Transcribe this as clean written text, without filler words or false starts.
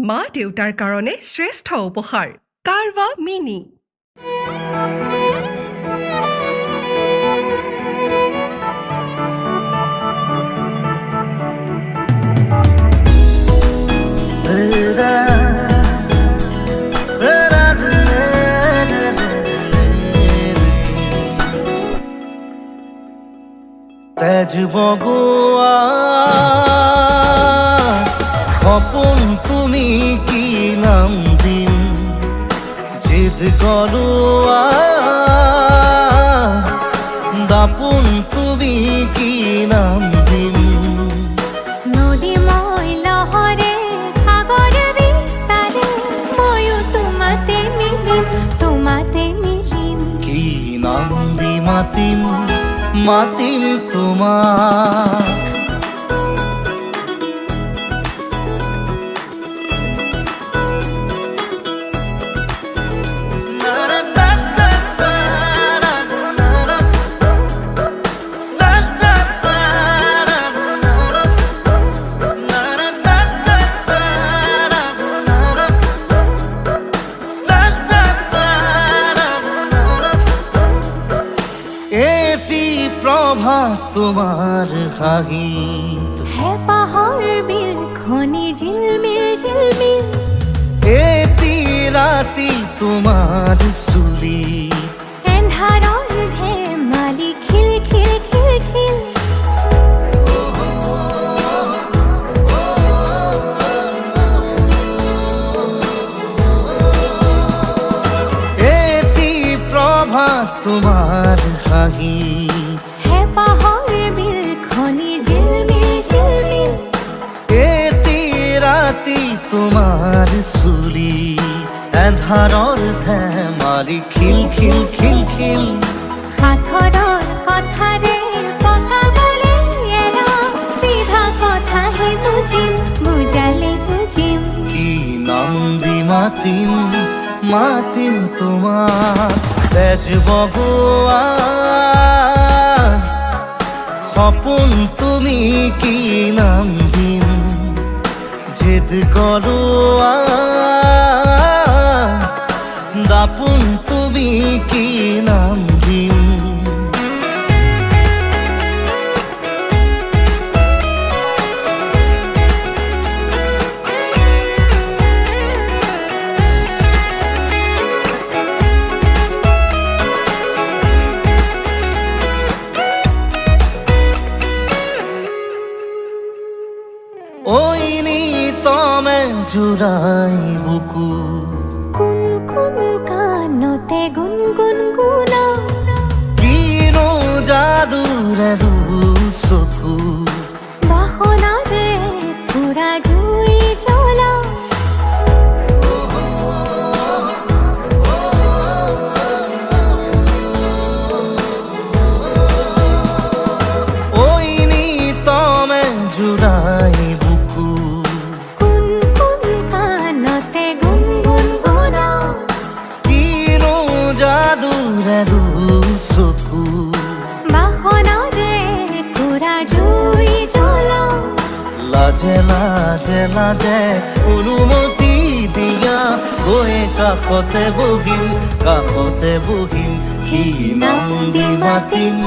মা দেউতাৰ কাৰণে শ্ৰেষ্ঠ উপহাৰ কাৰৱা মিনি তেজ বগোৱা সপোন তুমি কি নাম দিম জিদ কৰোৱা দাপোন তুমি কি নাম দিম নদী মই লহৰে সাগৰ বিচাৰে ময়ো তোমাতে মিলিম কি নাম দি মাতিম তোমাক প্ৰভাত তোমাৰ হাঁহিত হেঁপাহৰ বিলখনি ঝিলমিল এটি ৰাতি তোমাৰ চুলিত এন্ধাৰৰ ধেমালি খিল এটি প্ৰভাত তোমাৰ হাঁহিত হেঁপাহৰ বিলখনি ঝিলমিল এটি ৰাতি তোমাৰ চুলিত এন্ধাৰৰ ধেমালি খিল সাঁথৰৰ কথাৰে পকাবলে এৰা চিধা কথাহে বুজালে বুজিম কি নাম দি মাতিম তোমাক তেজ বগোৱা সপোন তুমি কি নাম দিম জিদ কৰোৱা দাপোন তুমি কি নাম দিম তমে জুৰাই বুকু কোন কানতে গুনগুন কিনো যাদুৰে চকু বাসনাৰে পুৰা জুই জ্বলা তমে জুৰাই চকু বাসনাৰে পুৰা জুই জ্বলা লাজে অনুমতি দিয়া গৈ কাষতে বহিম কি নাম দি মাতিম